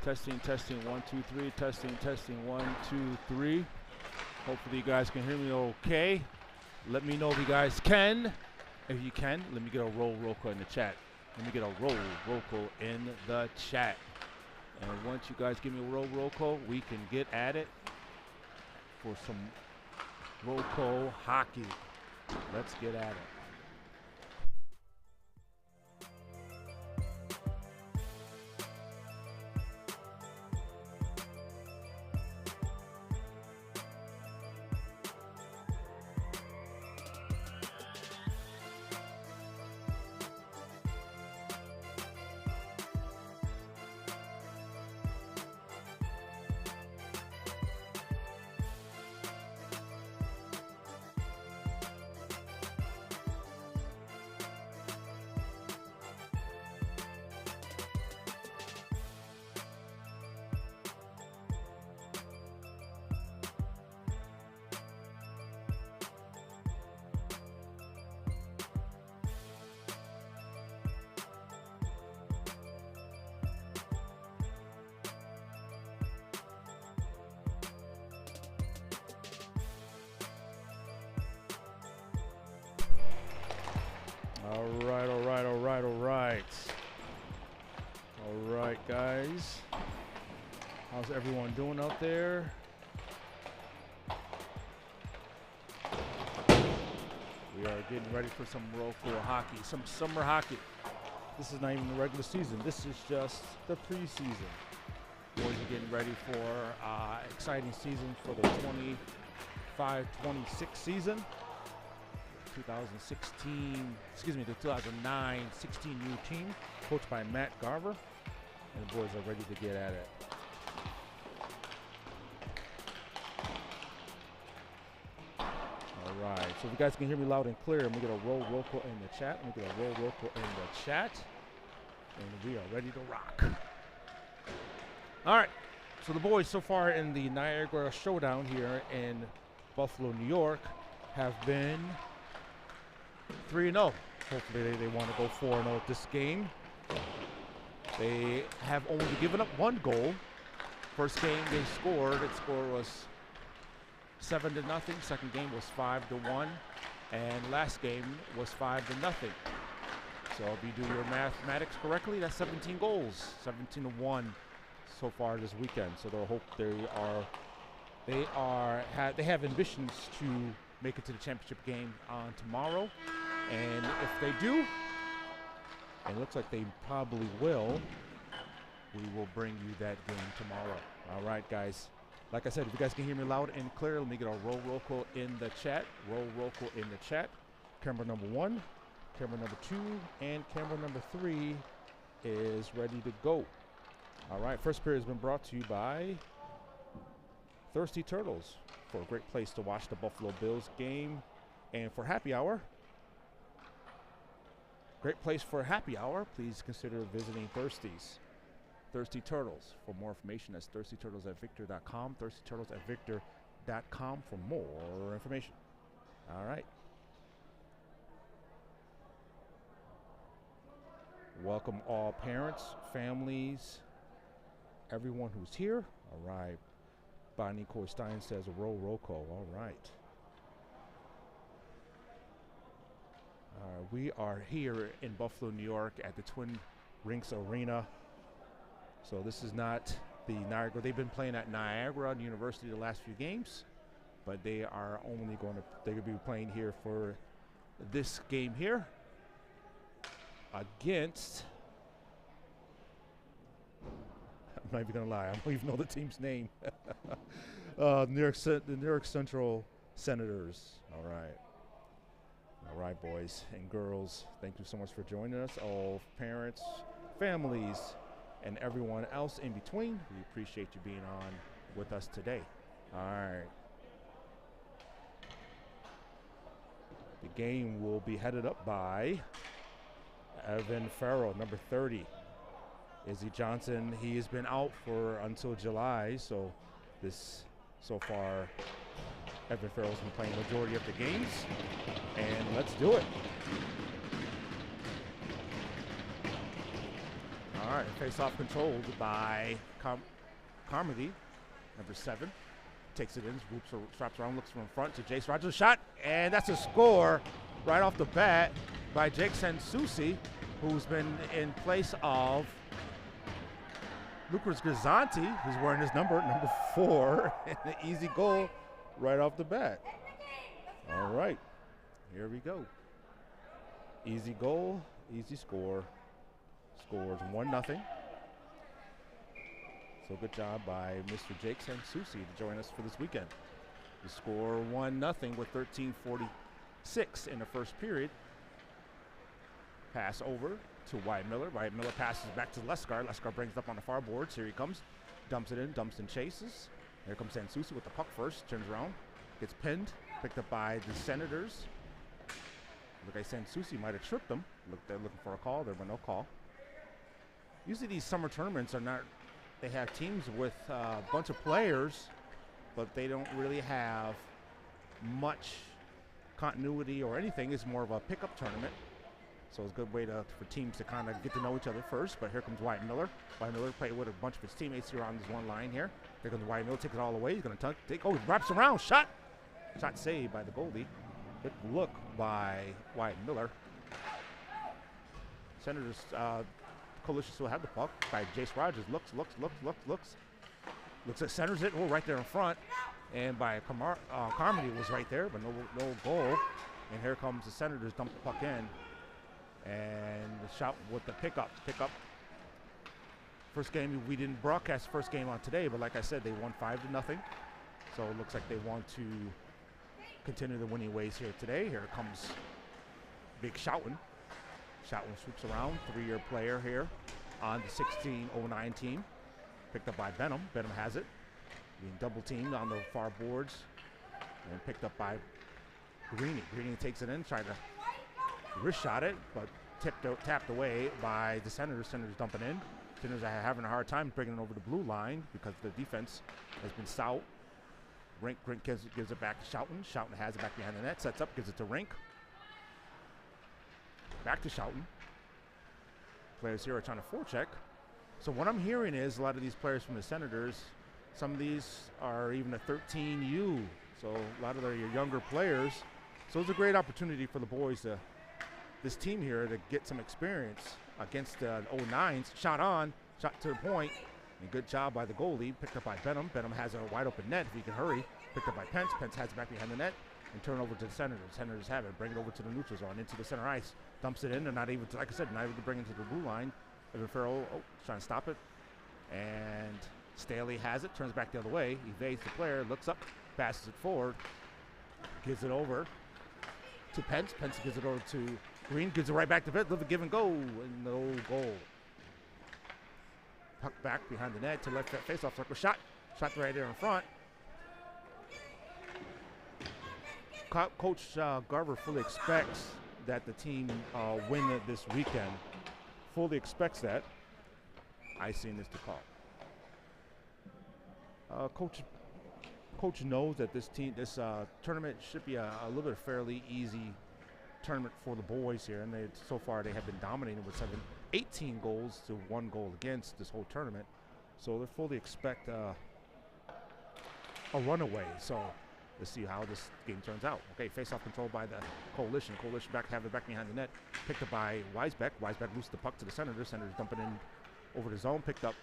Testing, testing, 1, 2, 3. Testing, testing, 1, 2, 3. Hopefully you guys can hear me okay. Let me know if you guys can. If you can, let me get a roll call in the chat. Let me get a roll call in the chat. And once you guys give me a roll call, we can get at it for some roll call hockey. Let's get at it. All right, guys. How's everyone doing out there? We are getting ready for some real cool hockey, some summer hockey. This is not even the regular season. This is just the preseason. Boys are getting ready for exciting season for the 25-26 season. 2009-16 new team, coached by Matt Garver, and the boys are ready to get at it. All right, so if you guys can hear me loud and clear, I'm gonna get a roll call in the chat. I'm gonna get a roll call in the chat, and we are ready to rock. All right, so the boys so far in the Niagara Showdown here in Buffalo, New York, have been 3-0. Hopefully they want to go 4-0 at this game. They have only given up 1 goal. First game they scored, its score was 7-0. Second game was 5-1, and last game was 5-0. So if you do your mathematics correctly, that's 17 goals, 17-1 so far this weekend. So they hope they have ambitions to make it to the championship game on tomorrow. And if they do, and it looks like they probably will, we will bring you that game tomorrow. All right, guys. Like I said, if you guys can hear me loud and clear, let me get a roll call in the chat. Roll call in the chat. Camera number 1, camera number 2, and camera number 3 is ready to go. All right, first period has been brought to you by Thirsty Turtles, for a great place to watch the Buffalo Bills game. And for happy hour, great place for happy hour, please consider visiting Thirsty Turtles. For more information, that's thirstyturtles@victor.com, thirstyturtles@victor.com for more information. All right. Welcome all parents, families, everyone who's here. All right. Bonnie Coy-Stein says a roll call. All right. We are here in Buffalo, New York at the Twin Rinks Arena. So this is not the Niagara. They've been playing at Niagara University the last few games, but they are only going to be playing here for this game here against, I'm not even going to lie, I don't even know the team's name. The New York Central Senators. All right. All right, boys and girls, thank you so much for joining us, all parents, families, and everyone else in between. We appreciate you being on with us today. All right. The game will be headed up by Evan Farrell, number 30. Izzy Johnson, he has been out for until July, so far Evan Farrell's been playing the majority of the games, and let's do it. All right, face-off controlled by Carmody, number 7. Takes it in, straps around, looks from front to Jace Rogers. Shot, and that's a score right off the bat by Jake Sansusi, who's been in place of Lucas Grisanti, who's wearing his number 4, and an easy goal right off the bat. All right, here we go. Easy goal, easy score. Scores 1-0. So good job by Mr. Jake Sansusi to join us for this weekend. The score 1-0 with 13:46 in the first period. Pass over to Wyatt Miller. Wyatt Miller passes back to Leskar. Leskar brings it up on the far boards. Here he comes. Dumps it in. Dumpston chases. Here comes Sansusi with the puck first. Turns around. Gets pinned. Picked up by the Senators. Look like Sansusi might have tripped them. They're looking for a call. There was no call. Usually these summer tournaments are not, they have teams with a bunch of players, but they don't really have much continuity or anything. It's more of a pickup tournament. So it's a good way for teams to kind of get to know each other first. But here comes Wyatt Miller. Wyatt Miller played with a bunch of his teammates here on this one line here. Here comes Wyatt Miller, takes it all away. He's going to take, he wraps around, shot. Shot saved by the goalie. Good look by Wyatt Miller. Senators, Coalition still have the puck by Jace Rogers. Looks at centers it. Right there in front. And by Carmody was right there, but no goal. And here comes the Senators, dump the puck in. And the shot with the pickup. First game, we didn't broadcast the first game on today, but like I said, they won 5-0. So it looks like they want to continue the winning ways here today. Here comes Big Schouten. Schouten swoops around, 3-year player here on the 1609 team. Picked up by Benham. Benham has it. Being double teamed on the far boards. And picked up by Greeny. Greeny takes it in, tried to wrist shot it, but tapped away by the Senators. Senators dumping in. Senators are having a hard time bringing it over the blue line because the defense has been stout. Rink gives it back to Schouten. Schouten has it back behind the net, sets up, gives it to Rink. Back to Schouten. Players here are trying to forecheck. So what I'm hearing is a lot of these players from the Senators, some of these are even a 13U. So a lot of their younger players. So it's a great opportunity for the boys, this team here, to get some experience against the 09s. Shot to the point. And good job by the goalie. Picked up by Benham. Benham has a wide open net if he can hurry. Picked up by Pence. Pence has it back behind the net. And turn over to the Senators. Senators have it. Bring it over to the neutral zone. Into the center ice. Dumps it in. They're not even, like I said, not able to bring it to the blue line. Evan Farrell trying to stop it. And Staley has it. Turns back the other way. Evades the player. Looks up. Passes it forward. Gives it over to Pence. Pence gives it over to Green. Gives it right back to Pitt. Live a give and go. And no goal. Puck back behind the net to left face-off circle. Shot right there in front. Coach Garver fully expects that the team win it this weekend. Fully expects that. Icing is to call. Coach knows that this tournament should be a little bit fairly easy tournament for the boys here, and so far they have been dominating with 18 goals to 1 goal against this whole tournament. So they fully expect a runaway. So let's see how this game turns out. Okay, face-off control by the Coalition. Coalition have it back behind the net. Picked up by Weisbeck. Weisbeck loses the puck to the Senators. Senators dumping in over the zone. Picked up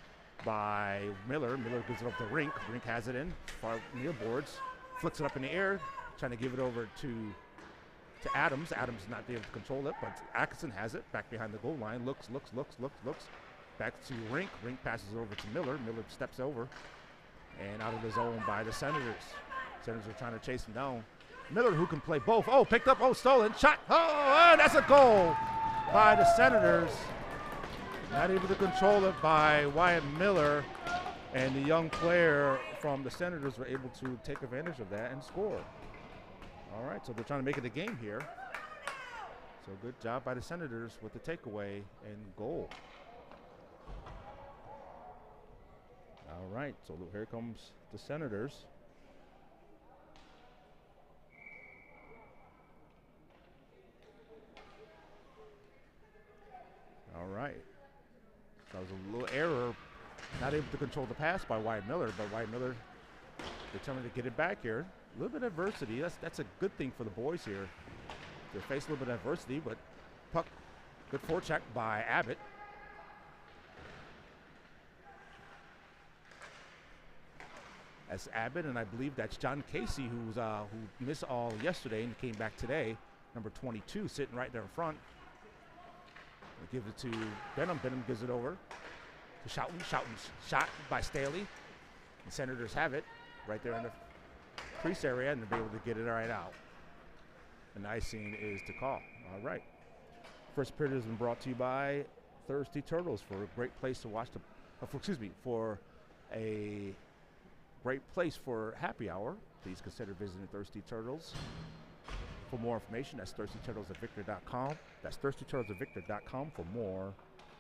by Miller. Miller gives it up to Rink. Rink has it in. Far near boards. Flicks it up in the air. Trying to give it over to Adams. Adams is not able to control it, but Atkinson has it back behind the goal line. Looks. Back to Rink. Rink passes it over to Miller. Miller steps over and out of the zone by the Senators. Senators are trying to chase him down. Miller, who can play both. Oh, picked up. Oh, stolen. Shot. Oh, and that's a goal by the Senators. Not able to control it by Wyatt Miller. And the young player from the Senators were able to take advantage of that and score. All right, so they're trying to make it a game here. So good job by the Senators with the takeaway and goal. All right, so here comes the Senators. All right. So that was a little error Not able to control the pass by Wyatt Miller, but Wyatt Miller determined to get it back here. A little bit of adversity. That's a good thing for the boys here. They face a little bit of adversity, but puck, good forecheck by Abbott. That's Abbott, and I believe that's John Casey, who missed all yesterday and came back today. Number 22, sitting right there in front. We'll give it to Benham. Benham gives it over to Schouten. Schouten's shot by Staley. The Senators have it right there in the crease area, and they'll be able to get it right out. And icing is to call. All right. First period has been brought to you by Thirsty Turtles for a great place to watch for a great place for happy hour. Please consider visiting Thirsty Turtles. For more information, that's thirstyturtlesofvictor.com. That's thirstyturtlesofvictor.com for more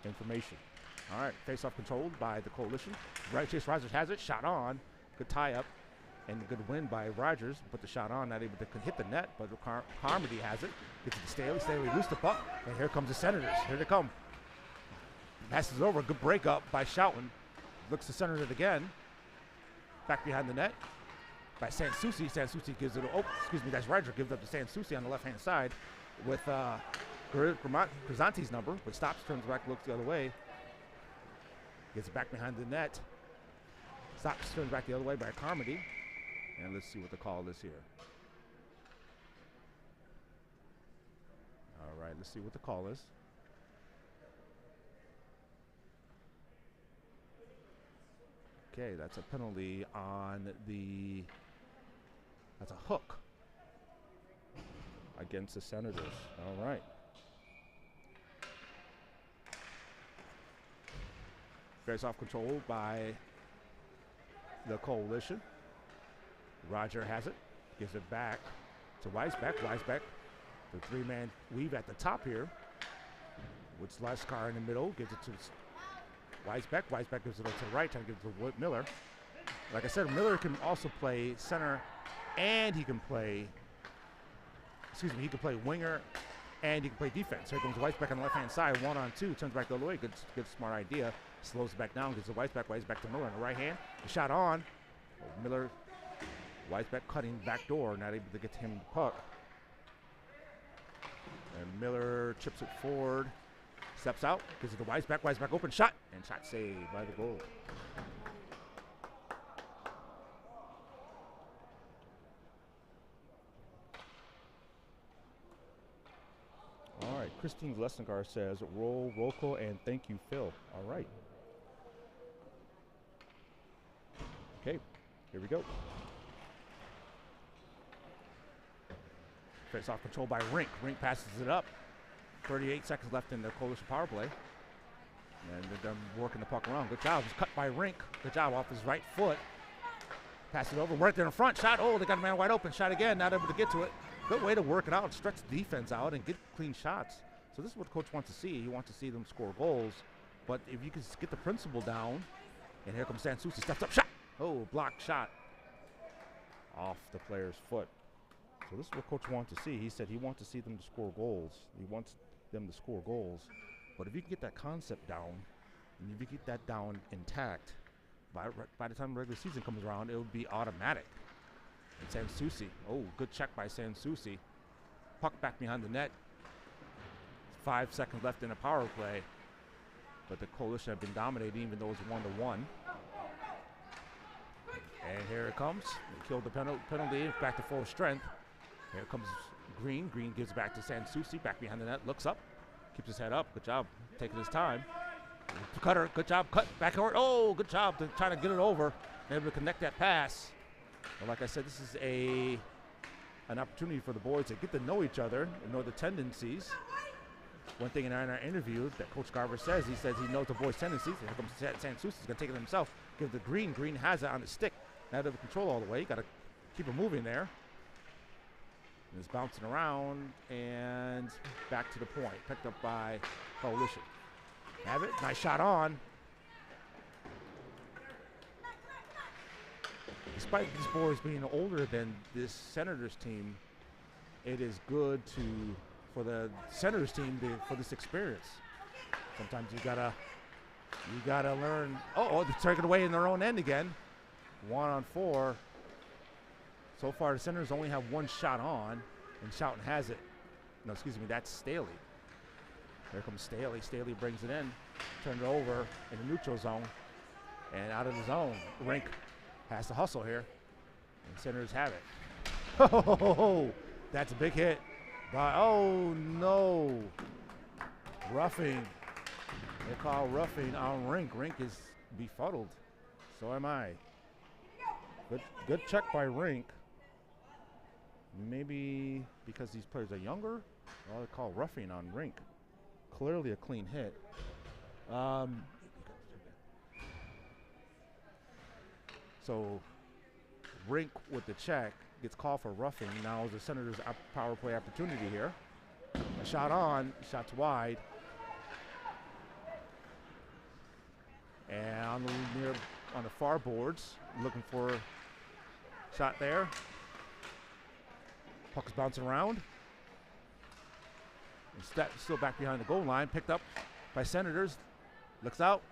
information. All right, face-off controlled by the Coalition. Right, Chase Rogers has it, shot on. Good tie-up and a good win by Rogers. Put the shot on, not able to hit the net, but Carmody has it. Gets it to Staley. Staley loose the puck, and here comes the Senators. Here they come. Passes over, good breakup by Schouten. Looks to center it again. Back behind the net by Sansucci. Sansucci gives it, that's Roger gives up to Sansucci on the left-hand side with Crisanti's number, but stops, turns back, looks the other way. Gets it back behind the net. Stops, turns back the other way by Carmody. And let's see what the call is here. All right, let's see what the call is. Okay, that's a penalty on that's a hook against the Senators. All right. Face-off control by the Coalition. Roger has it, gives it back to Weisbeck. Weisbeck, the three-man weave at the top here, with Laskar in the middle, gives it to Weisbeck. Weisbeck gives it to the right, trying to give it to Miller. Like I said, Miller can also play center, and he can play winger, and he can play defense. Here comes Weisbeck on the left-hand side, 1-on-2, turns back the other way. Good smart idea. Slows it back down, gives it to Weisbeck. Weisbeck to Miller on the right hand. The shot on. Miller, Weisbeck cutting back door, not able to get to him the puck. And Miller chips it forward, steps out, gives it to Weisbeck. Weisbeck open shot, and shot saved by the goal. All right, Christine Lesnigar says, roll call and thank you, Phil. All right. Okay, here we go. Face-off control by Rink. Rink passes it up. 38 seconds left in the Coalition power play. And they're working the puck around. Good job. It's cut by Rink. Good job off his right foot. Pass it over. Right there in front. Shot. Oh, they got a man wide open. Shot again. Not able to get to it. Good way to work it out. Stretch the defense out and get clean shots. So this is what coach wants to see. He wants to see them score goals. But if you can get the principle down, and here comes Sansucci. Steps up. Shot. Oh, blocked shot off the player's foot. So this is what coach wants to see. He said he wants to see them to score goals. He wants them to score goals. But if you can get that concept down, and if you get that down intact, by the time the regular season comes around, it will be automatic. And Sansucci, oh, good check by Sansucci. Puck back behind the net. 5 seconds left in the power play. But the Coalition have been dominating, even though it's 1-1. And here it comes. They killed the penalty, back to full strength. Here comes Green. Green gives back to Sansucci, back behind the net, looks up, keeps his head up. Good job taking his time. Cutter, good job, cut back over. Oh, good job trying to get it over, able to connect that pass. But like I said, this is an opportunity for the boys to get to know each other and know the tendencies. One thing in our interview that Coach Garver says, he says he knows the boys' tendencies. Here comes Sansucci, he's going to take it himself. Give it to Green. Green has it on his stick. Not able to control all the way. Got to keep it moving there. And it's bouncing around and back to the point. Picked up by Coalition. Have it. Nice shot on. Despite these boys being older than this Senators team, it is good for the Senators team for this experience. Sometimes you gotta You got to learn. Oh, they're taking it away in their own end again. 1-on-4. So far, the Senators only have one shot on, and Schouten has it. No, excuse me, that's Staley. There comes Staley. Staley brings it in, turns it over in the neutral zone, and out of the zone. Rink has to hustle here, and Senators have it. Oh, that's a big hit. Oh, no. Roughing. They call roughing on Rink. Rink is befuddled. So am I. Good check by Rink. Maybe because these players are younger, well, they call roughing on Rink. Clearly a clean hit. So Rink with the check gets called for roughing. Now the Senators' power play opportunity here. A shot on, shots wide. And on the far boards, looking for a shot there. Puck's bouncing around. Still back behind the goal line, picked up by Senators. Looks out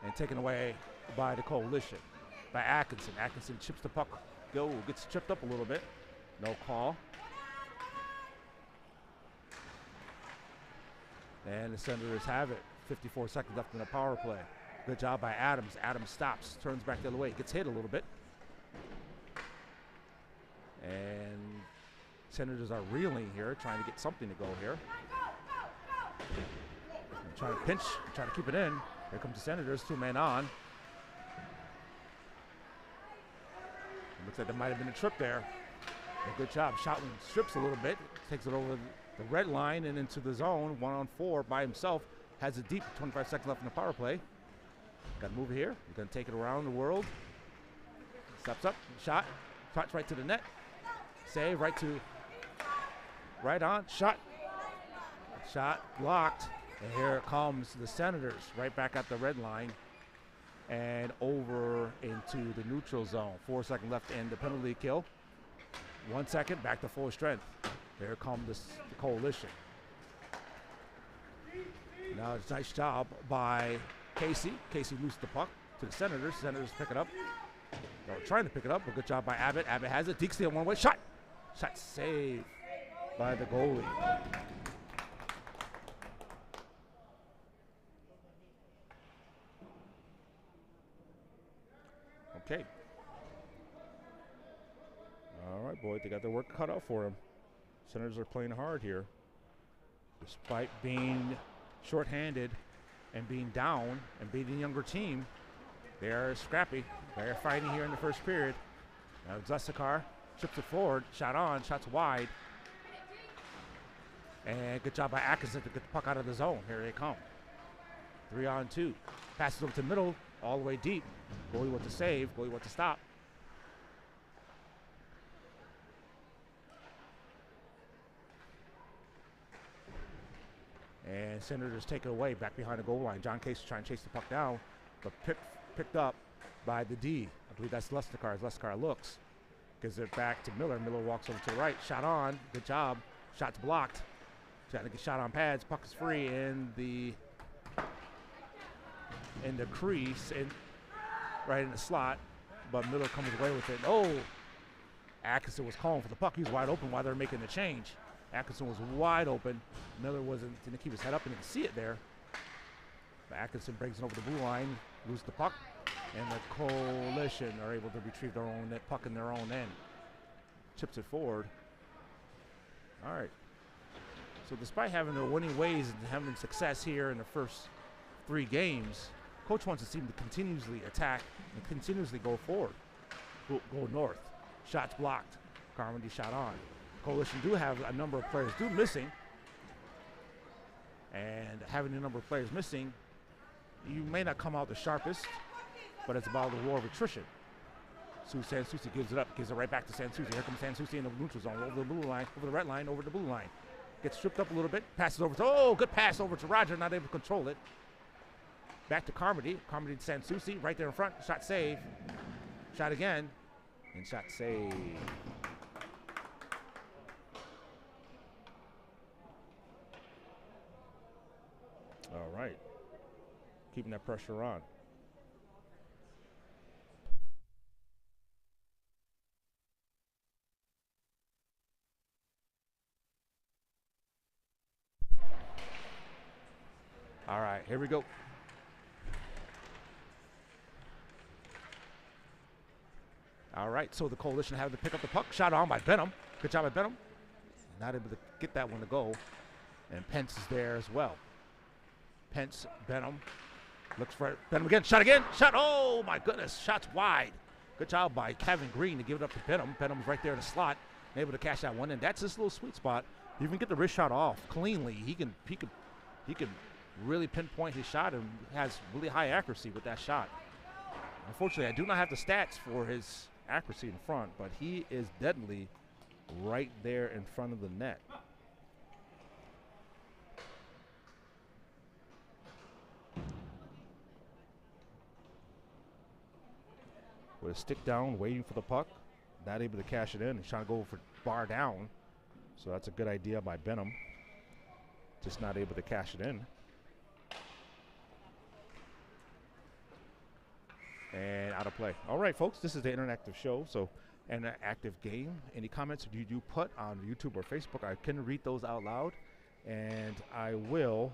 and taken away by the Coalition. By Atkinson. Atkinson chips the puck. Gets tripped up a little bit. No call. And the Senators have it. 54 seconds left in the power play. Good job by Adams. Adams stops, turns back the other way, gets hit a little bit. And Senators are reeling here, trying to get something to go here. And trying to pinch, trying to keep it in. Here comes the Senators, 2 men on. It looks like there might have been a trip there. A good job. Schouten strips a little bit, takes it over the red line and into the zone. 1-on-4 by himself. Has it deep, 25 seconds left in the power play. Got to move here. You're going to take it around the world. Steps up, shot. Shots right to the net. Save, right on, shot. Shot blocked. And here comes the Senators, right back at the red line and over into the neutral zone. 4 seconds left in the penalty kill. 1 second, back to full strength. Here comes the Coalition. Now it's a nice job by Casey. Casey loosed the puck to the Senators. Senators pick it up. They're trying to pick it up, but good job by Abbott. Abbott has it. Deke steal one way. Shot. Shot saved by the goalie. Okay. All right, boy. They got their work cut out for them. Senators are playing hard here. Despite being shorthanded and being down and beating the younger team, they are scrappy. They are fighting here in the first period. Now Zestikar chips it forward, shot on, shots wide. And good job by Atkinson to get the puck out of the zone. Here they come. 3-on-2. Passes over to the middle, all the way deep. Goalie with the save, goalie with the stop. And Senators take it away back behind the goal line. John Case is trying to chase the puck down, but picked up by the D. I believe that's Lestikar. As Lestikar looks, gives it back to Miller. Miller walks over to the right. Shot on. Good job. Shot's blocked. Trying to get shot on pads. Puck is free in the crease and right in the slot, but Miller comes away with it. Oh, Atkinson was calling for the puck. He was wide open while they were making the change. Atkinson was wide open. Miller didn't keep his head up and didn't see it there. But Atkinson brings it over the blue line, loses the puck, and the Coalition are able to retrieve their own net puck in their own end. Chips it forward. All right. So despite having their winning ways and having success here in the first 3 games, coach wants to see them to continuously attack and continuously go forward, go north. Shots blocked. Carmody shot on. Coalition do have a number of players missing, and having a number of players missing, you may not come out the sharpest, but it's about the war of attrition. Sansucci gives it up, gives it right back to Sansucci. Here comes Sansucci in the neutral zone, over the blue line, over the red line, over the blue line. Gets stripped up a little bit, passes over to, good pass over to Roger, not able to control it. Back to Carmody. Carmody to Sansucci, right there in front, shot save. Shot again, and shot save. All right. keeping that pressure on. All right, here we go. All right, so the Coalition had to pick up the puck. Shot on by Benham. Good job by Benham. Not able to get that one to go. And Pence is there as well. Pence, Benham. Looks for Benham again. Shot again. Shot. Oh, my goodness. Shots wide. Good job by Kevin Green to give it up to Benham. Benham's right there in the slot. Able to cash that one in. That's his little sweet spot. You can get the wrist shot off cleanly. He can really pinpoint his shot and has really high accuracy with that shot. Unfortunately, I do not have the stats for his accuracy in front, but he is deadly right there in front of the net. With a stick down, waiting for the puck, not able to cash it in. He's trying to go for bar down, so that's a good idea by Benham. Just not able to cash it in. And out of play. All right, folks, this is the interactive show, so an active game. Any comments you do put on YouTube or Facebook, I can read those out loud, and I will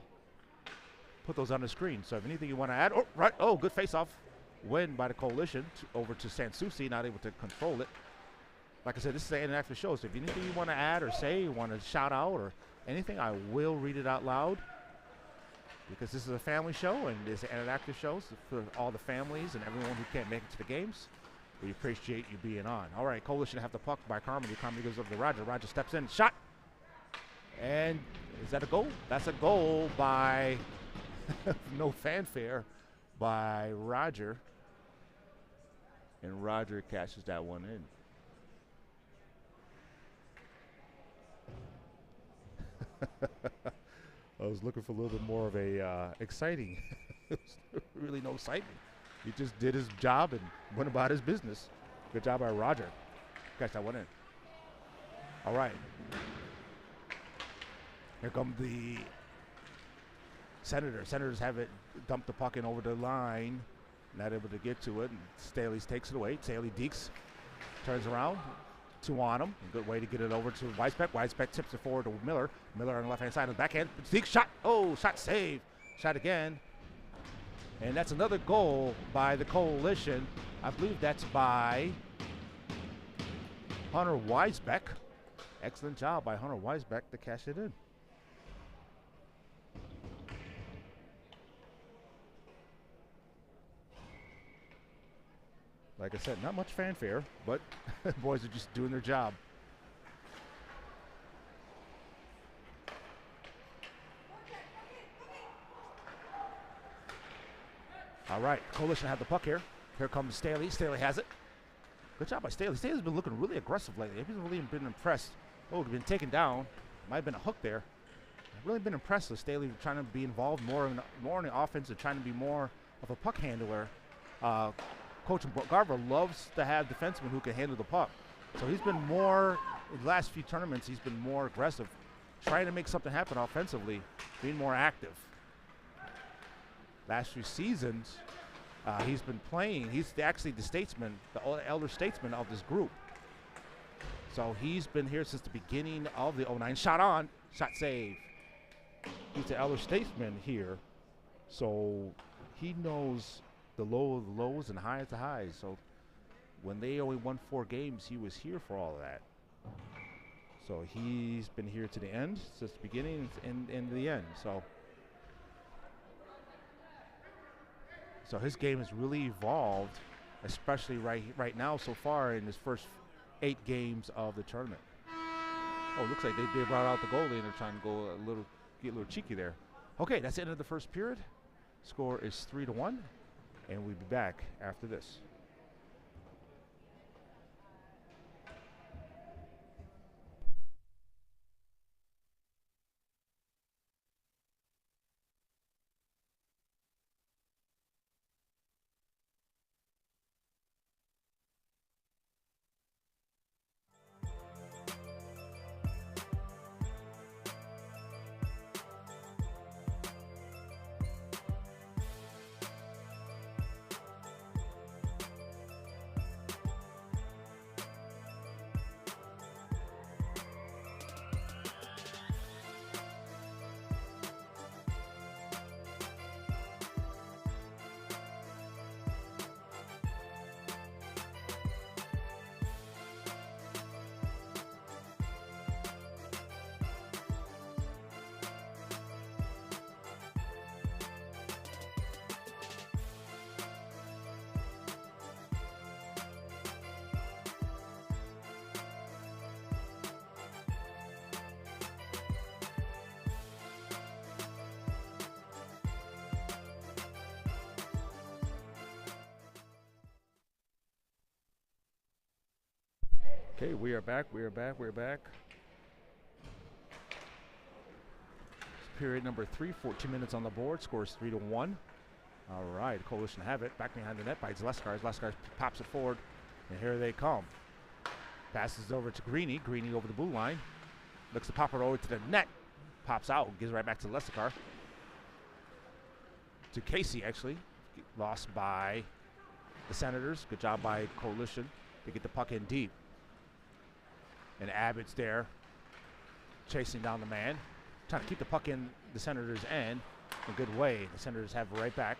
put those on the screen. So if anything you want to add, good face-off win by the Coalition over to Sanssouci, not able to control it. Like I said, this is an interactive show, so if anything you want to add or say, you want to shout out or anything, I will read it out loud. Because this is a family show and it's an interactive show for all the families and everyone who can't make it to the games. We appreciate you being on. All right, Coalition have the puck by Carmody. Carmody goes up to Roger. Roger steps in, shot. And is that a goal? That's a goal by no fanfare by Roger. And Roger cashes that one in. I was looking for a little bit more of a exciting. Really no excitement. He just did his job and went about his business. Good job by Roger. Catch that one in. All right. Here come the Senators. Senators have it, dump the puck in over the line. Not able to get to it. And Staley takes it away. Staley Deeks turns around. Two on him. A good way to get it over to Weisbeck. Weisbeck tips it forward to Miller. Miller on the left-hand side of the backhand. Deeks shot. Oh, shot save. Shot again. And that's another goal by the Coalition. I believe that's by Hunter Weisbeck. Excellent job by Hunter Weisbeck to cash it in. Like I said, not much fanfare, but boys are just doing their job. All right, Coalition have the puck here. Here comes Staley. Staley has it. Good job by Staley. Staley's been looking really aggressive lately. He's really been impressed. Oh, been taken down. Might have been a hook there. I've really been impressed with Staley trying to be involved more in the offense and trying to be more of a puck handler. Coach Garver loves to have defensemen who can handle the puck. So he's been more, in the last few tournaments, he's been more aggressive, trying to make something happen offensively, being more active. Last few seasons, he's been playing. He's actually the statesman, the elder statesman of this group. So he's been here since the beginning of the 09. Shot on, shot save. He's the elder statesman here. So he knows the low of the lows and high of the highs. So when they only won 4 games, he was here for all of that. So he's been here to the end, since the beginning and the end. So his game has really evolved, especially right now so far in his first 8 games of the tournament. Oh, looks like they brought out the goalie and they're trying to get a little cheeky there. Okay, that's the end of the first period. Score is 3-1. And we'll be back after this. Okay, we are back. We are back. We're back. Period number 3, 14 minutes on the board. Scores 3-1. All right, Coalition have it. Back behind the net by Zleskars. Zleskars pops it forward, and here they come. Passes over to Greeny. Greeny over the blue line. Looks to pop it over to the net. Pops out. Gives it right back to Leskar. To Casey, actually. Lost by the Senators. Good job by Coalition to get the puck in deep. And Abbott's there, chasing down the man. Trying to keep the puck in the Senators' end in a good way. The Senators have it right back.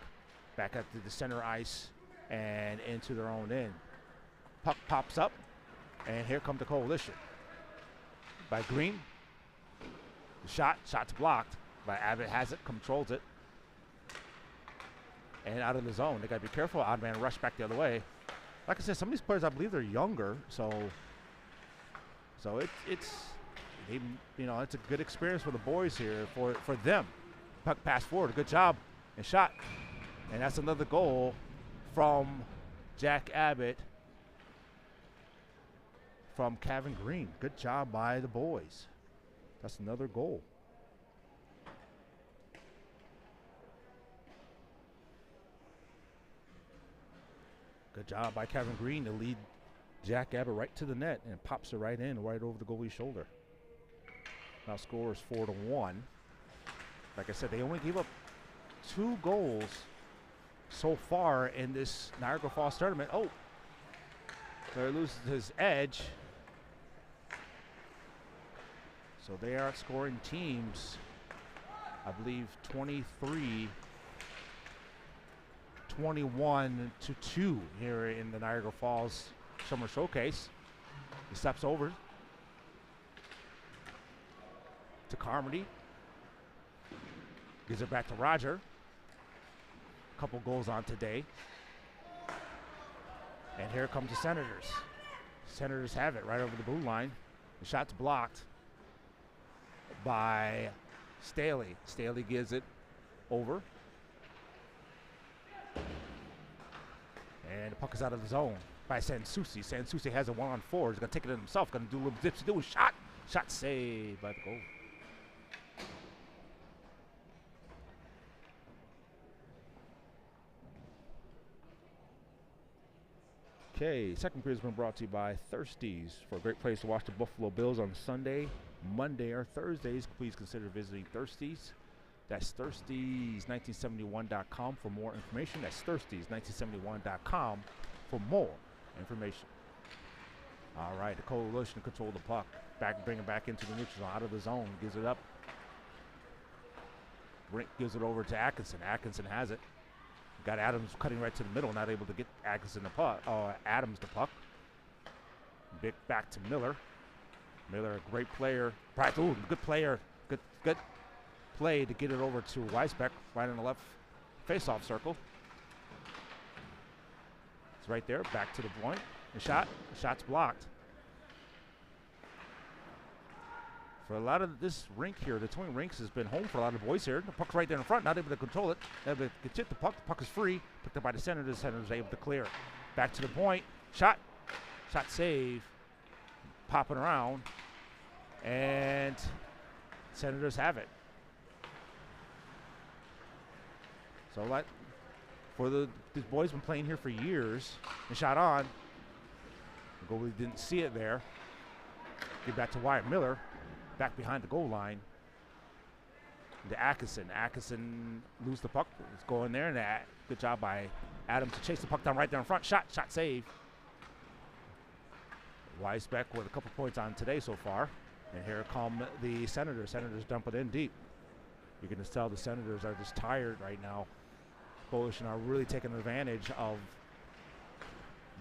Back up to the center ice and into their own end. Puck pops up, and here comes the Coalition. By Green. The shot's blocked. By Abbott has it, controls it. And out of the zone. They got to be careful. Odd man rush back the other way. Like I said, some of these players, I believe they're younger, so it's a good experience for the boys here, for them. Puck pass forward, good job, and shot. And that's another goal from Jack Abbott from Kevin Green. Good job by the boys. That's another goal. Good job by Kevin Green to lead Jack Abbott right to the net and pops it right in, right over the goalie's shoulder. Now scores 4-1. Like I said, they only gave up 2 goals so far in this Niagara Falls tournament. Oh, they loses his edge. So they are scoring teams, I believe, 21-2 here in the Niagara Falls Summer Showcase. He steps over to Carmody. Gives it back to Roger. A couple goals on today. And here comes the Senators. Senators have it right over the blue line. The shot's blocked by Staley. Staley gives it over. And the puck is out of the zone by Sansusi. Sansusi has a 1-on-4. He's going to take it in himself. Going to do a little dipsy-do. Shot. Shot saved by the goal. Okay, second period has been brought to you by Thirsties. For a great place to watch the Buffalo Bills on Sunday, Monday, or Thursdays, please consider visiting Thirsties. That's Thirsties1971.com for more information. That's Thirsties1971.com for more information. All right, the Coalition control the puck. Bring it back into the neutral zone, out of the zone, gives it up. Brink gives it over to Atkinson. Atkinson has it. Got Adams cutting right to the middle, not able to get Atkinson the puck. Adams the puck. Big back to Miller. Miller, a great player. Ooh, good player. Good play to get it over to Weisbeck, right in the left face-off circle. It's right there, back to the point. The shot's blocked. For a lot of this rink here, the Twin Rinks has been home for a lot of boys here. The puck's right there in front, not able to control it. Not able to get the puck. The puck is free, picked up by the Senators. Senators able to clear. Back to the point. Shot save. Popping around. And Senators have it. So like these boys been playing here for years. The shot on. The goalie didn't see it there. Get back to Wyatt Miller. Back behind the goal line. To Atkinson. Atkinson lose the puck. It's going there, and good job by Adams to chase the puck down right there in front. Shot save. Weisbeck with a couple points on today so far. And here come the Senators. Senators dump it in deep. You can just tell the Senators are just tired right now. Coalition are really taking advantage of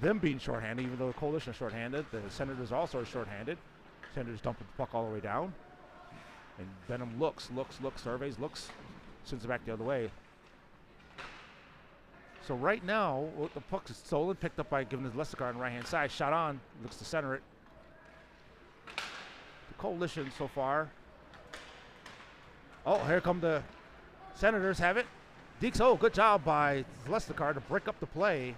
them being shorthanded, even though the Coalition is shorthanded. The Senators also are shorthanded. Senators dump the puck all the way down. And Benham looks, surveys, sends it back the other way. So right now, the puck is stolen, picked up by giving it to Leskar on the right-hand side. Shot on, looks to center it. The Coalition so far. Oh, here come the Senators, have it. Deeks, good job by Leskar to break up the play.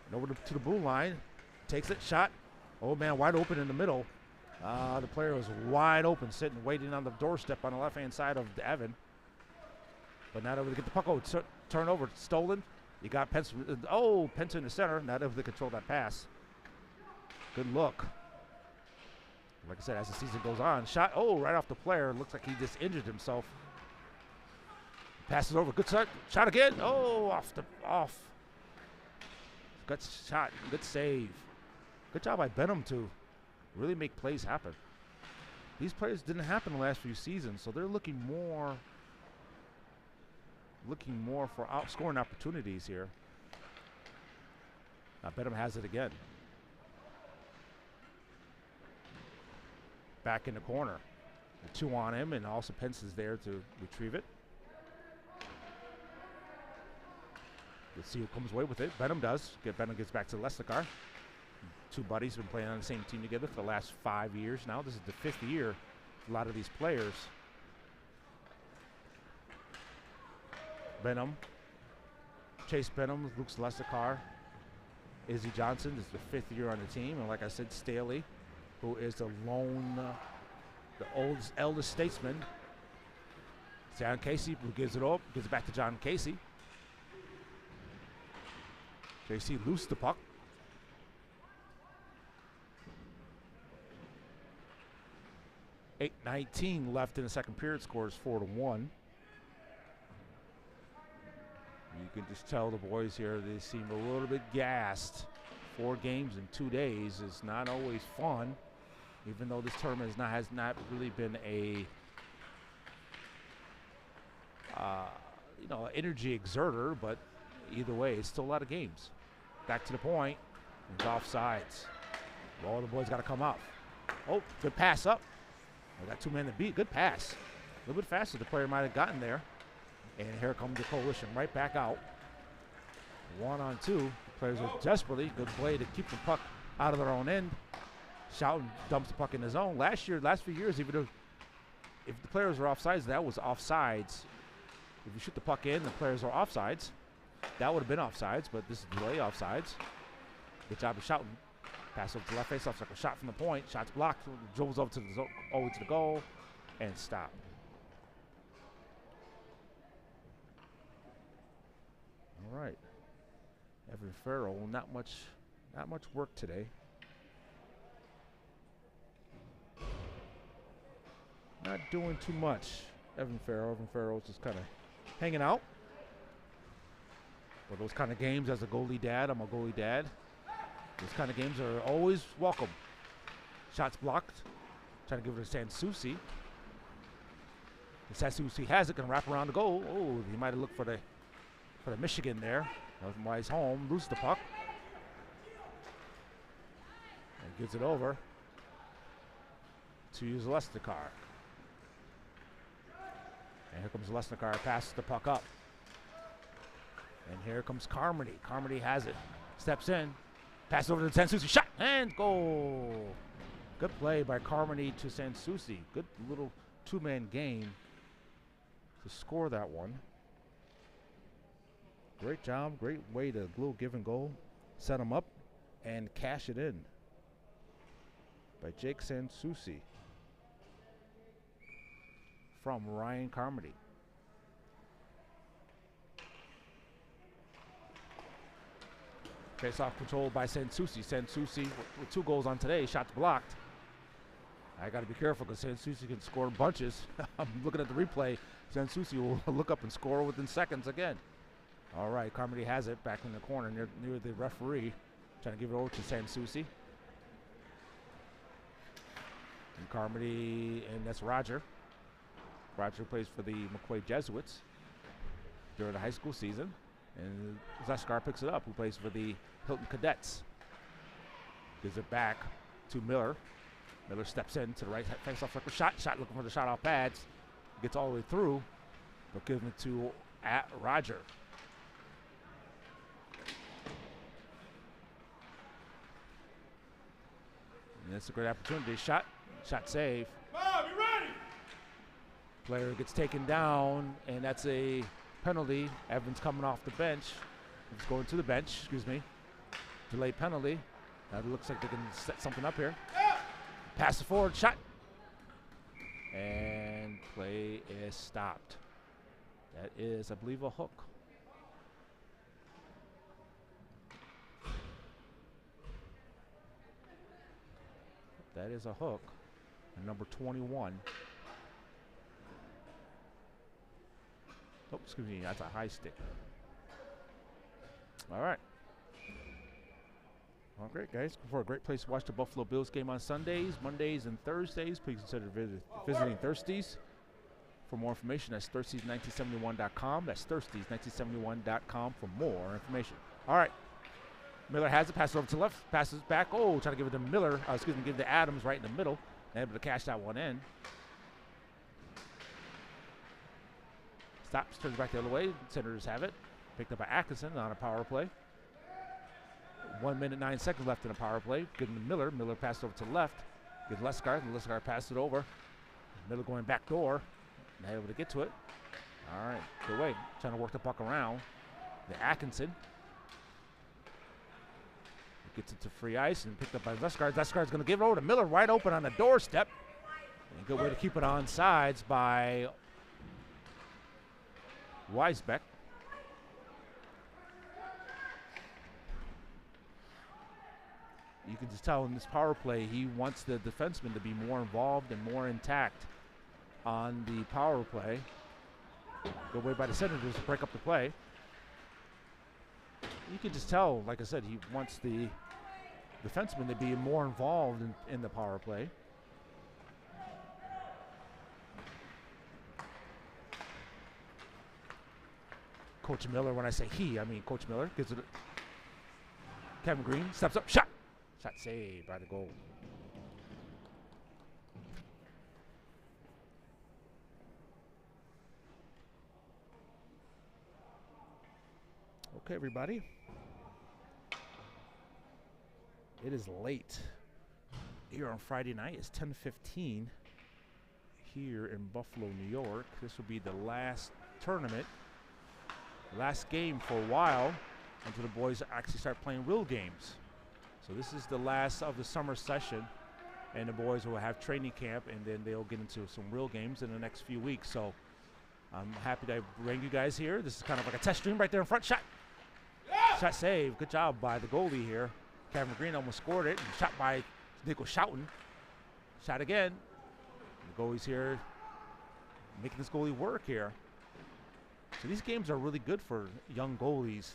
And over to the blue line. Takes it, shot. Old man wide open in the middle. The player was wide open, sitting, waiting on the doorstep on the left-hand side of Evan. But not able to get the puck. Oh, turnover, stolen. You got Pence. Oh, Pence in the center. Not able to control that pass. Good look. Like I said, as the season goes on, shot. Oh, right off the player. Looks like he just injured himself. Passes over. Good shot. Shot again. Oh, off. Good shot. Good save. Good job by Benham to really make plays happen. These plays didn't happen the last few seasons, so they're looking more for outscoring opportunities here. Now Benham has it again. Back in the corner. The 2 on him, and also Pence is there to retrieve it. Let's see who comes away with it. Benham does. Benham gets back to Lesnicar. 2 buddies been playing on the same team together for the last 5 years now. This is the 5th year for a lot of these players. Benham, Chase Benham, Luke Lesnicar, Izzy Johnson. This is the 5th year on the team, and like I said, Staley, who is the eldest statesman. John Casey, who gives it back to John Casey. JC loosed the puck. 8:19 left in the second period. Scores 4-1. You can just tell the boys here, they seem a little bit gassed. 4 games in 2 days is not always fun, even though this tournament has not really been a energy exerter, but either way, it's still a lot of games. Back to the point, and offsides. All the boys got to come up. Oh, good pass up. We got 2 men to beat. Good pass. A little bit faster the player might have gotten there. And here comes the coalition right back out. 1-on-2. The players are desperately. Good play to keep the puck out of their own end. Shoutin dumps the puck in the zone. Last few years, even though if the players were offsides, that was offsides. If you shoot the puck in, the players are offsides. That would have been offsides, but this is delay offsides. Good job of Shoutin. Pass over to left face, off like a shot from the point. Shots blocked. Dribbles over to the goal, and stop. All right. Evan Farrell, not much work today. Not doing too much. Evan Farrell just kind of hanging out. For those kind of games, as a goalie dad, I'm a goalie dad. Those kind of games are always welcome. Shots blocked. Trying to give it to Sansusi. And Sansusi has it, gonna wrap around the goal. Oh, he might have looked for the Michigan there. Why he's home, loses the puck. And gives it over to use Lesnicar. And here comes Lesnicar, passes the puck up. And here comes Carmody. Carmody has it, steps in, passes over to Sansusi, shot, and goal. Good play by Carmody to Sansusi. Good little 2-man game to score that one. Great job, great way to little give and goal, set him up, and cash it in by Jake Sansusi from Ryan Carmody. Face-off controlled by Sansusi. Sansusi with 2 goals on today. Shots blocked. I got to be careful because Sansusi can score bunches. I'm looking at the replay. Sansusi will look up and score within seconds again. All right, Carmody has it back in the corner near the referee. Trying to give it over to Sansusi. And Carmody, and that's Roger. Roger plays for the McQuaid Jesuits during the high school season. And Lesnicar picks it up, who plays for the Hilton Cadets. Gives it back to Miller. Miller steps in to the right, face-off like a shot. Shot looking for the shot off pads. Gets all the way through, but gives it to Roger. And that's a great opportunity. Shot save. Bob, you ready? Player gets taken down, and that's a penalty. Evans coming off the bench. He's going to the bench, excuse me. Delay penalty. Now it looks like they can set something up here. Pass it forward, shot. And play is stopped. That is, I believe, a hook. That is a hook. Number 21. Oh, excuse me, that's a high stick. All right. Well, great, guys. For a great place to watch the Buffalo Bills game on Sundays, Mondays, and Thursdays, please consider visiting Thirsties. For more information, that's Thirsties1971.com. That's Thirsties1971.com for more information. All right. Miller has it, passes over to left, passes back. Oh, trying to give it to Miller. Give it to Adams right in the middle. Able to cash that one in. Stops, turns back the other way. Senators have it. Picked up by Atkinson on a power play. 1 minute, 9 seconds left in a power play. Good to Miller. Miller passed over to left. Good Lescar. And Lescar passed it over. Miller going back door. Not able to get to it. All right. Good way. Trying to work the puck around. The Atkinson. Gets it to free ice and picked up by Lescar. Lescar's going to give it over to Miller. Wide open on the doorstep. And a good way to keep it on sides by Weisbeck. You can just tell in this power play he wants the defenseman to be more involved and more intact on the power play. Good way by the Senators to break up the play. You can just tell, like I said, he wants the defenseman to be more involved in the power play. Coach Miller, when I say he, I mean Coach Miller, gives it. Kevin Green steps up, shot. Shot saved by the goal. Okay, everybody. It is late here on Friday night. It's 10:15 here in Buffalo, New York. This will be the last tournament, last game for a while until the boys actually start playing real games. So this is the last of the summer session, and the boys will have training camp, and then they'll get into some real games in the next few weeks. So I'm happy to bring you guys here. This is kind of like a test stream right there in front. Shot. Shot save. Good job by the goalie here. Kevin Green almost scored it. Shot by Nico Schouten. Shot again. The goalie's here making this goalie work here. So these games are really good for young goalies.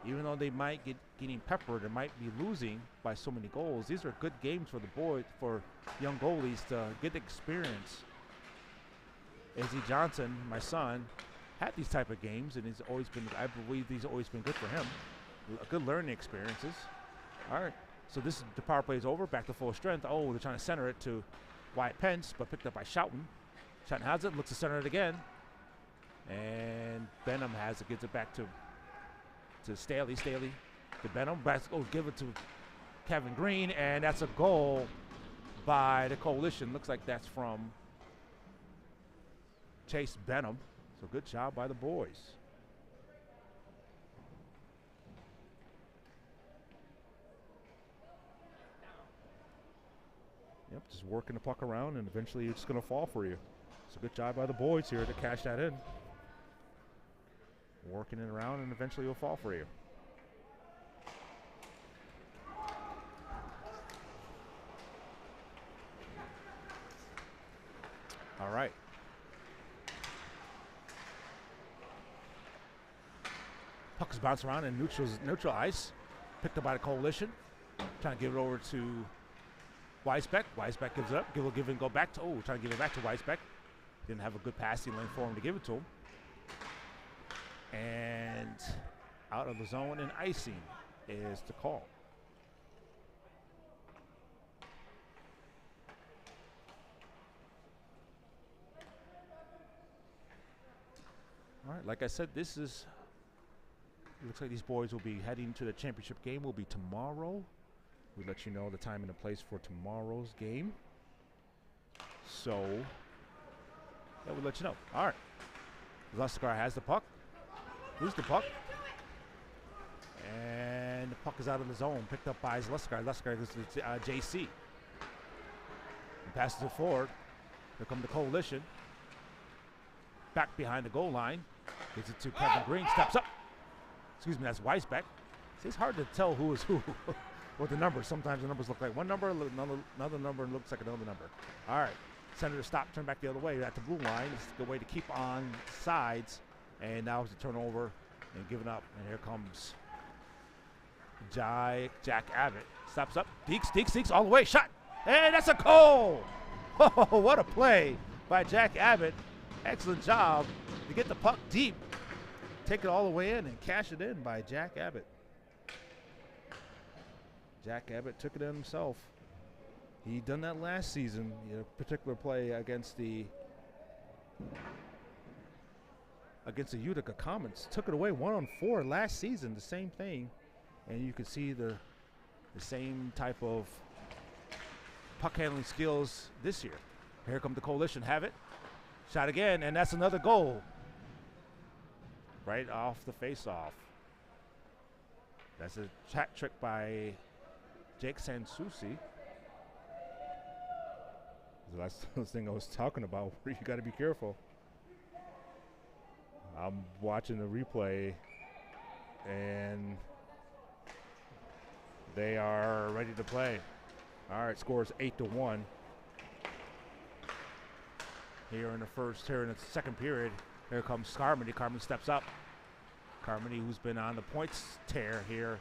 Even though they might get getting peppered and might be losing by so many goals, these are good games for the boys, for young goalies to get experience. A.Z. Johnson, my son, had these type of games, and he's always been, I believe these have always been good for him. Good learning experiences. All right, so this is, the power play is over, back to full strength. Oh, they're trying to center it to Wyatt Pence, but picked up by Schouten. Schouten has it, looks to center it again. And Benham has it, gets it back to Staley. Staley to Benham. Give it to Kevin Green, and that's a goal by the Coalition. Looks like that's from Chase Benham. So good job by the boys. Yep, just working the puck around, and eventually it's going to fall for you. So good job by the boys here to cash that in. Working it around, and eventually it'll fall for you. All right. Puck is bouncing around in neutral ice. Picked up by the Coalition. Trying to give it over to Weisbeck. Weisbeck gives it up. Give it and go back to, trying to give it back to Weisbeck. Didn't have a good passing lane for him to give it to him. And out of the zone, and icing is the call. All right, like I said, this is, it looks like these boys will be heading to the championship game. Will be tomorrow. We'll let you know the time and the place for tomorrow's game. So, yeah, we'll let you know. All right. Luscar has the puck. Lose the puck. And the Puck is out of the zone, picked up by Zaleski. Zaleski goes to JC. He passes it forward. Here come the Coalition. Back behind the goal line. Gives it to Kevin Green. Steps up. Excuse me, that's Weisbeck. See, it's hard to tell who is who with the numbers. Sometimes the numbers look like one number, another number looks like another number. All right. Senators stop, turn back the other way at the blue line. It's a good way to keep on sides. And now it's a turnover and giving up. And here comes Jack Abbott. Stops up. Deeks all the way. Shot. And that's a goal. Oh, what a play by Jack Abbott. Excellent job to get the puck deep. Take it all the way in and cash it in by Jack Abbott. Jack Abbott took it in himself. He done that last season, particular play against the Utica Comets. Took it away 1-on-4 last season, the same thing. And you can see the same type of puck handling skills this year. Here come the Coalition, have it. Shot again, and that's another goal. Right off the face-off. That's a hat trick by Jake Sansucci. That's the thing I was talking about, where you got to be careful. I'm watching the replay, and they are ready to play. All right, scores 8-1. Here in the second period, here comes Carmody. Carmody steps up. Carmody, who's been on the points tear here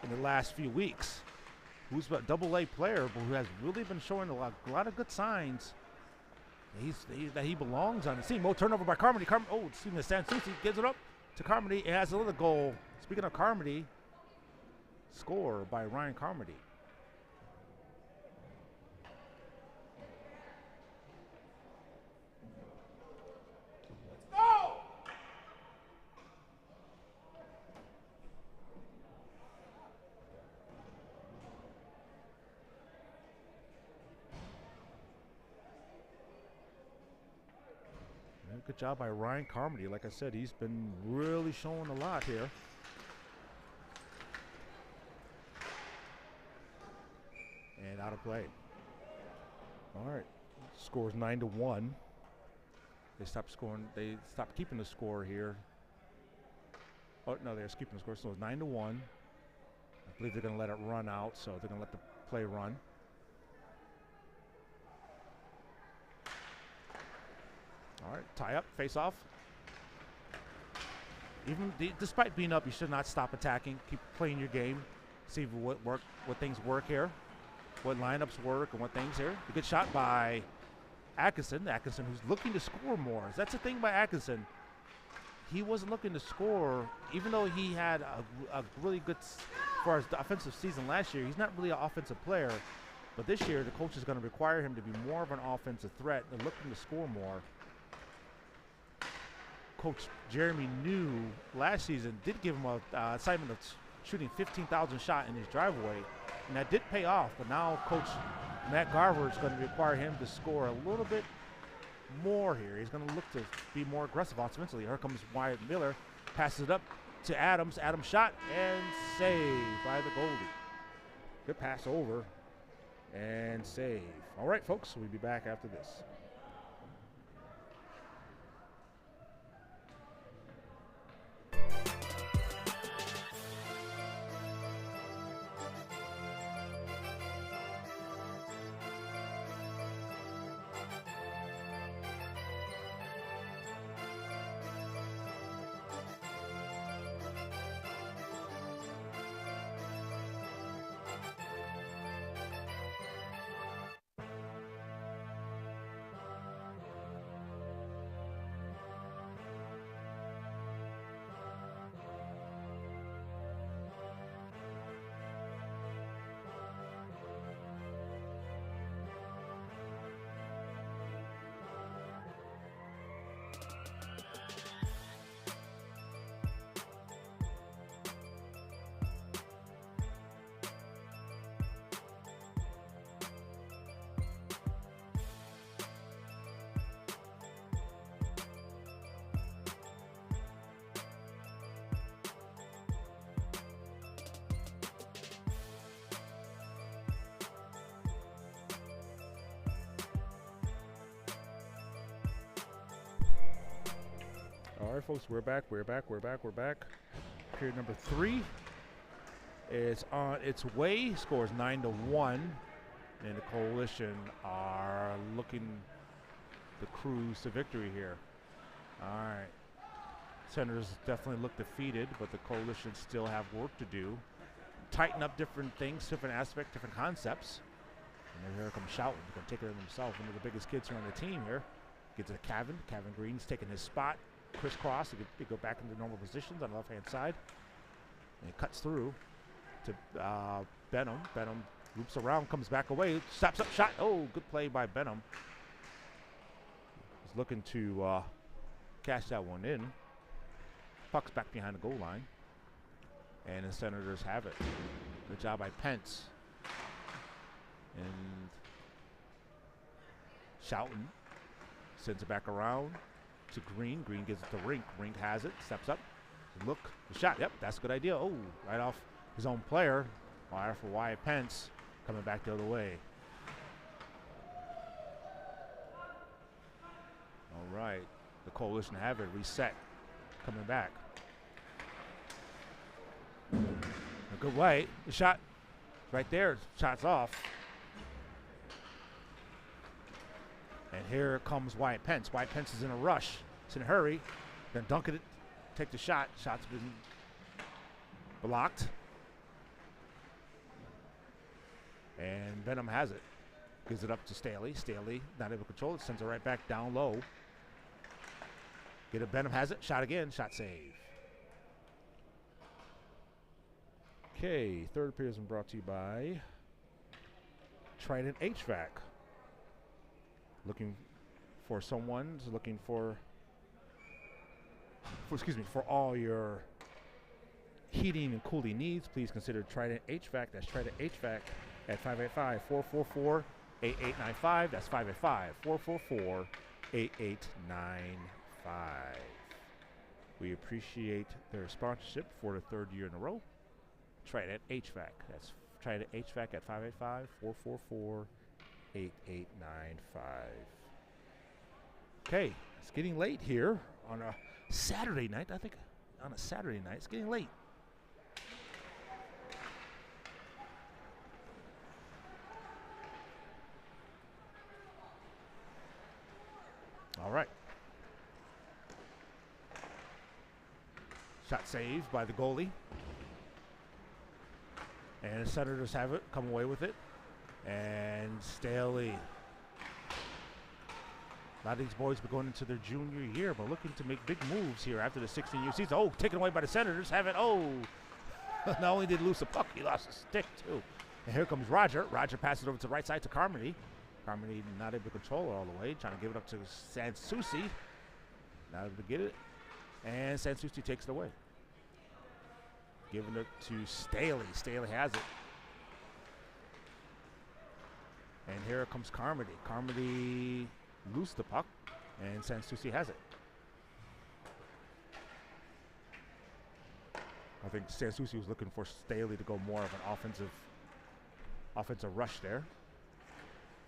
in the last few weeks, who's a double-A player, but who has really been showing a lot of good signs that he belongs on the team. Oh, turnover by Carmody. Excuse me, Sansucci gives it up to Carmody. It has another goal. Speaking of Carmody, score by Ryan Carmody. Good job by Ryan Carmody. Like I said, he's been really showing a lot here. And out of play. All right. Scores 9-1. They stopped scoring. They stopped keeping the score here. Oh, no, they're keeping the score. So it's 9-1. I believe they're going to let it run out, so they're going to let the play run. All right, tie up, face off. Despite being up, you should not stop attacking. Keep playing your game. See what things work here, what lineups work, and what things here. A good shot by Atkinson. Atkinson, who's looking to score more. That's the thing by Atkinson. He wasn't looking to score, even though he had a really good, as far as the offensive season last year. He's not really an offensive player, but this year the coach is going to require him to be more of an offensive threat and looking to score more. Coach Jeremy New last season did give him a assignment of shooting 15,000 shot in his driveway, and that did pay off. But now Coach Matt Garver is going to require him to score a little bit more here. He's going to look to be more aggressive offensively. Here comes Wyatt Miller, passes it up to Adams. Adams shot and saved by the goalie. Good pass over and save. All right, folks, we'll be back after this. right, folks, we're back. Period number 3 is on its way. Scores 9-1, and the Coalition are looking to cruise to victory here. All right. Senators definitely look defeated, but the Coalition still have work to do. Tighten up different things, different aspects, different concepts. And here comes Shoutin. He's going to take it himself. One of the biggest kids here on the team here. Gets to Kevin. Kevin Green's taking his spot. Crisscross. They go back into normal positions on the left-hand side. And he cuts through to Benham. Benham loops around, comes back away. Stops up shot. Oh, good play by Benham. He's looking to cash that one in. Puck's back behind the goal line. And the Senators have it. Good job by Pence. And Shoutin sends it back around to Green. Green gives it to Rink. Rink has it, steps up. Look, the shot. Yep, that's a good idea. Oh, right off his own player. Wire for Wyatt Pence. Coming back the other way. All right. The Coalition have it. Reset. Coming back. A good way. The shot right there. Shot's off. And here comes Wyatt Pence. Wyatt Pence is in a rush. It's in a hurry. Gonna dunk it. Take the shot. Shot's been blocked. And Benham has it. Gives it up to Staley. Staley not able to control it. Sends it right back down low. Get it. Benham has it. Shot again. Shot save. Okay. Third appearance brought to you by Trident HVAC. Looking for someone looking for all your heating and cooling needs, please consider Trident HVAC. That's Trident HVAC at 585-444-8895. That's 585-444-8895. We appreciate their sponsorship for the 3rd year in a row. Trident HVAC. That's Trident HVAC at 585-444-8895. Okay, it's getting late here on a Saturday night. I think on a Saturday night, it's getting late. All right. Shot saved by the goalie. And the Senators have it, come away with it. And Staley. A lot of these boys been going into their junior year, but looking to make big moves here after the 16-year season. Oh, taken away by the Senators. Have it. Oh, not only did he lose the puck, he lost the stick too. And here comes Roger. Roger passes it over to the right side to Carmody. Carmody not able to control it all the way. Trying to give it up to Sansucci. Not able to get it. And Sansucci takes it away. Giving it to Staley. Staley has it. And here comes Carmody. Carmody loose the puck, and Sansucci has it. I think Sansucci was looking for Staley to go more of an offensive rush there.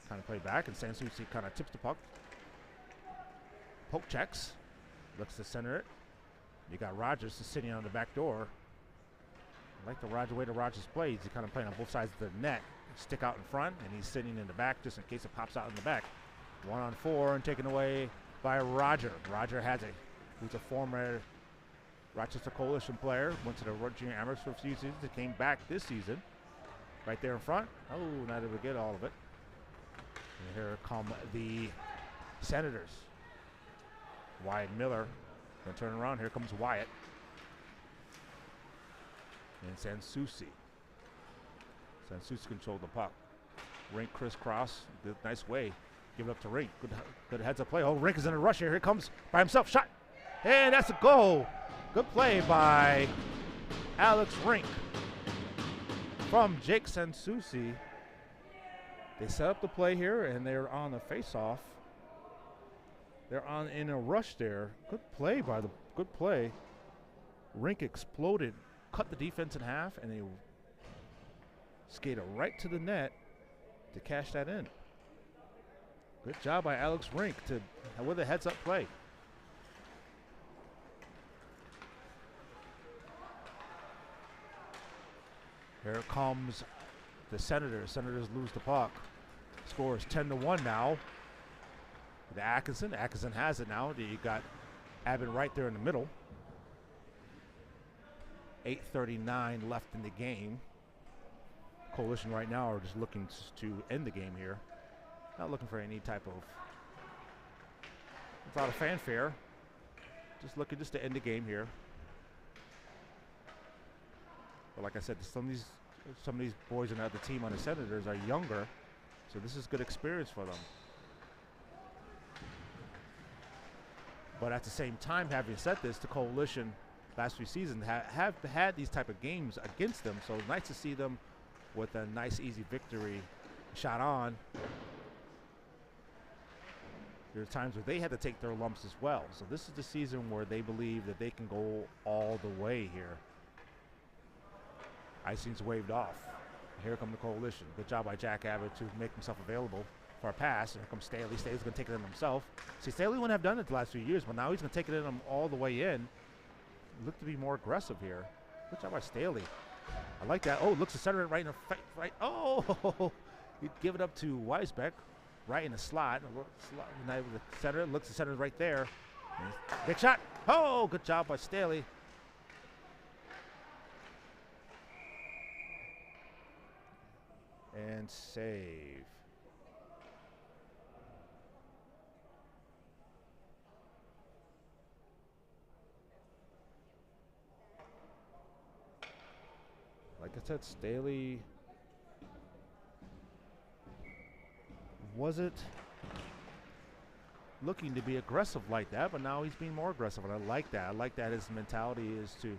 Kind of play back, and Sansucci kind of tips the puck. Poke checks. Looks to center it. You got Rogers sitting on the back door. I like the way the Rogers plays. He's kind of playing on both sides of the net. Stick out in front, and he's sitting in the back just in case it pops out in the back. 1-on-4 and taken away by Roger. Roger has it. Who's a former Rochester Coalition player. Went to the junior amateurs for a few seasons. He came back this season. Right there in front. Oh, not able to get all of it. And here come the Senators. Wyatt Miller. Gonna turn around. Here comes Wyatt. And Sansucci. Sansucci controlled the puck. Rink crisscross. Good, nice way. Give it up to Rink. Good heads up play. Oh, Rink is in a rush here. Here comes by himself. Shot. And that's a goal. Good play by Alex Rink. From Jake Sansucci. They set up the play here, and they're on the face-off. They're in a rush there. Good play. Rink exploded, cut the defense in half, and they skated right to the net to cash that in. Good job by Alex Rink with a heads-up play. Here comes the Senators. Senators lose the puck. Score is 10-1 now. The Atkinson. Atkinson has it now. You got Abbott right there in the middle. 8:39 left in the game. Coalition right now are just looking to end the game here. Not looking for any type of, without a fanfare. Just looking just to end the game here. But like I said, some of these boys on the other team on the Senators are younger, so this is good experience for them. But at the same time, having said this, the Coalition last few seasons have had these type of games against them, so it's nice to see them with a nice, easy victory. Shot on. There are times where they had to take their lumps as well. So this is the season where they believe that they can go all the way here. Icing's waved off. Here come the Coalition. Good job by Jack Abbott to make himself available for a pass. And here comes Staley. Staley's going to take it in himself. See, Staley wouldn't have done it the last few years, but now he's going to take it in him all the way in. Look to be more aggressive here. Good job by Staley. I like that. Oh, looks to center it right in the right. Oh, he'd give it up to Weisbeck, right in the slot. The center looks to center it right there. Big shot. Oh, good job by Staley. And save. Like I said, Staley wasn't looking to be aggressive like that, but now he's being more aggressive, and I like that. I like that his mentality is to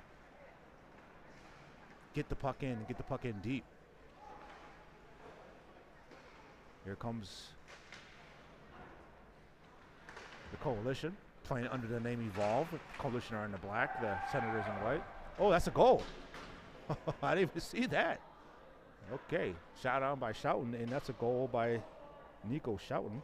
get the puck in and get the puck in deep. Here comes the Coalition playing under the name Evolve. The Coalition are in the black, the Senators in white. Oh, that's a goal. I didn't even see that. Okay, shot on by Schouten, and that's a goal by Nico Schouten.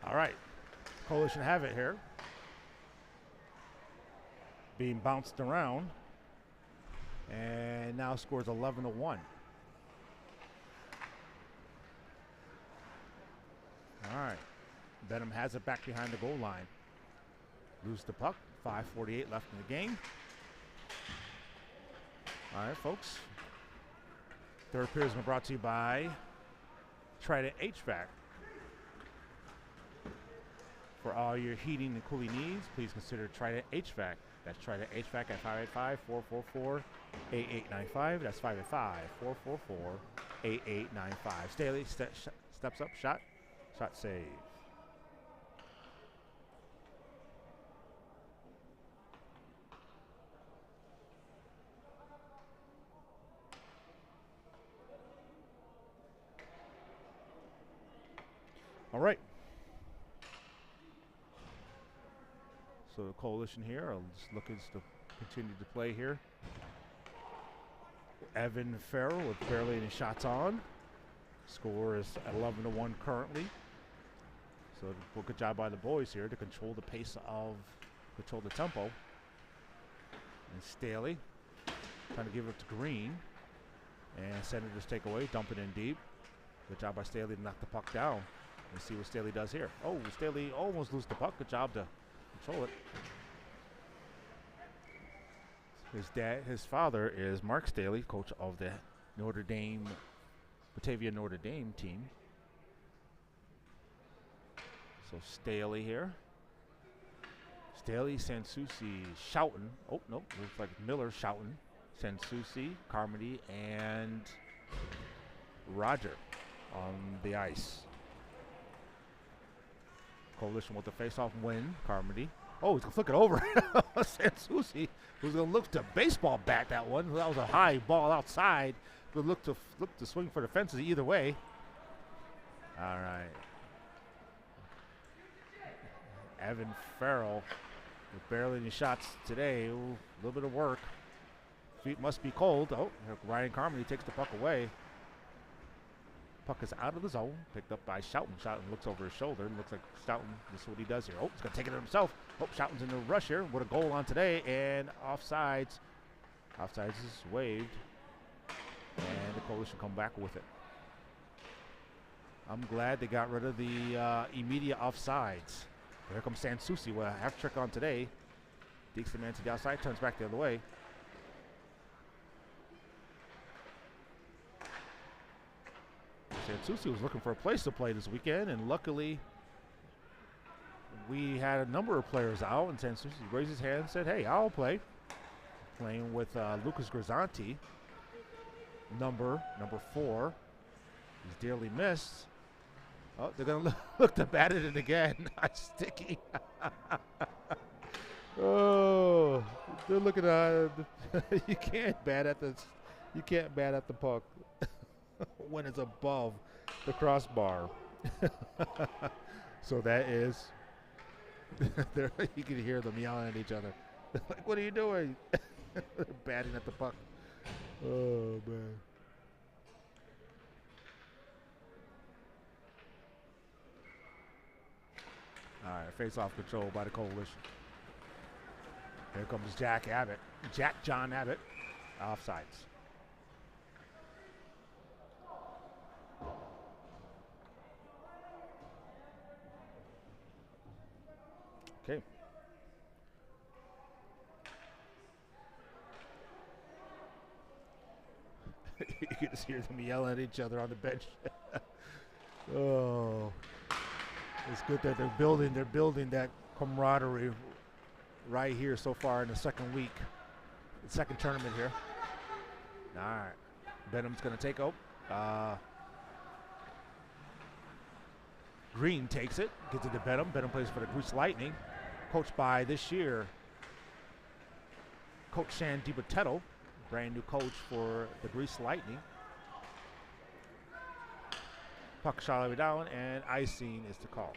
All right, Coalition have it here. Being bounced around, and now scores 11-1. All right, Benham has it back behind the goal line. Lose the puck, 5:48 left in the game. All right, folks. Third period has been brought to you by Trident HVAC. For all your heating and cooling needs, please consider Trident HVAC. That's Trident HVAC at 585-444-8895. That's 585-444-8895. Staley steps up, shot save. All right. So the Coalition here are just looking to continue to play here. Evan Farrell with barely any shots on. Score is 11-1 currently. So good job by the boys here to control the pace control the tempo. And Staley trying to give it to Green. And Senators take away, dump it in deep. Good job by Staley to knock the puck down. Let's see what Staley does here. Oh, Staley almost lose the puck. Good job to control it. His father is Mark Staley, coach of the Batavia Notre Dame team. So Staley here. Staley, Sansucci, Schouten. Oh, nope, looks like Miller, Schouten, Sansucci, Carmody, and Roger on the ice. Coalition with the face-off win. Carmody. Oh, he's going to flick it over. Sansucci, who's going to look to baseball bat that one. That was a high ball outside. Going to look to swing for the fences either way. All right. Evan Farrell with barely any shots today. Ooh, a little bit of work. Feet must be cold. Oh, Ryan Carmody takes the puck away. Puck is out of the zone, picked up by Schouten. Schouten looks over his shoulder and looks like Schouten, this is what he does here. Oh, he's going to take it himself. Oh, Schouten's in the rush here with a goal on today, and offsides. Offsides is waved, and the Coalition come back with it. I'm glad they got rid of the immediate offsides. Here comes Sansusi with a half trick on today. Dekes the man to the outside, turns back the other way. Sansusi was looking for a place to play this weekend, and luckily we had a number of players out, and Sansusi raised his hand and said, hey, I'll play. Playing with Lucas Grisanti, number 4. He's dearly missed. Oh, they're going to look to bat it in again. Nice sticky. Oh, they're looking at you can't bat at the puck when it's above the crossbar. So that is you can hear them yelling at each other. Like, what are you doing? They're batting at the puck. Oh man. All right, face-off control by the Coalition. Here comes Jack John Abbott, offsides. Okay. You can just hear them yelling at each other on the bench. Oh. It's good that they're building that camaraderie right here so far in the second week, the second tournament here. All right, Benham's going to take Green takes it, gets it to Benham. Benham plays for the Grease Lightning, coached by this year Coach Shan DiBattetto, brand new coach for the Grease Lightning. Puck shot all the way down, and icing is the call.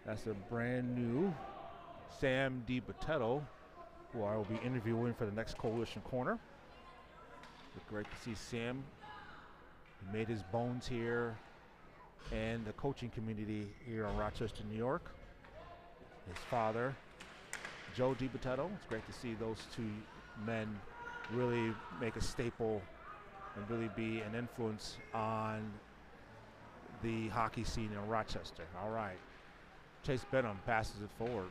That's a brand new Sam DiBattetto, who I will be interviewing for the next Coalition Corner. It's great to see Sam. He made his bones here and the coaching community here in Rochester, New York. His father, Joe DiBattetto. It's great to see those two men really make a staple and really be an influence on the hockey scene in Rochester. All right. Chase Benham passes it forward.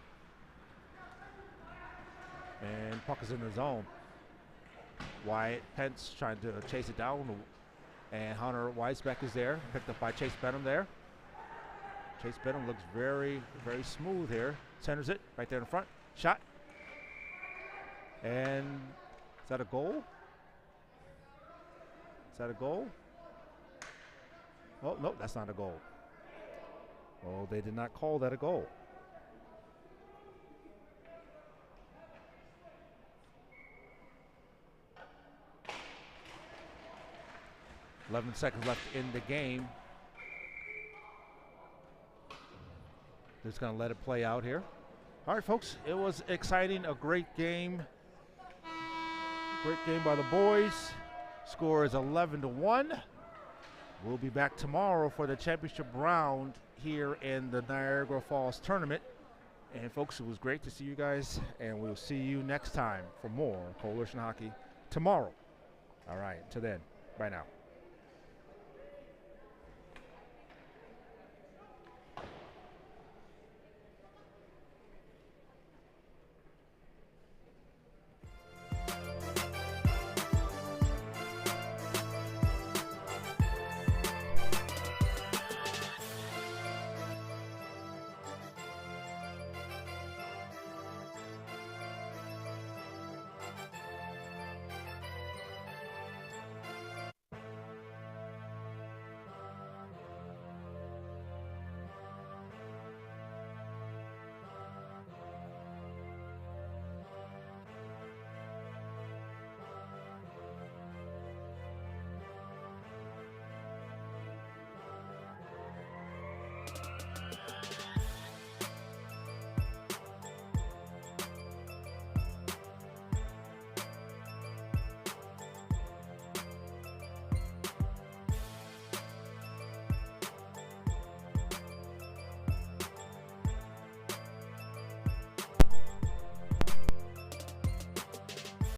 And puck is in the zone. Wyatt Pence trying to chase it down. And Hunter Weisbeck is there. Picked up by Chase Benham there. Chase Benham looks very, very smooth here. Centers it right there in front. Shot. And is that a goal? Is that a goal? Oh, no, that's not a goal. Oh, they did not call that a goal. .11 seconds left in the game. Just going to let it play out here. All right, folks, it was exciting, a great game. Great game by the boys. Score is 11-1. We'll be back tomorrow for the championship round here in the Niagara Falls tournament. And folks, it was great to see you guys, and we'll see you next time for more Coalition Hockey tomorrow. All right, until then, bye now.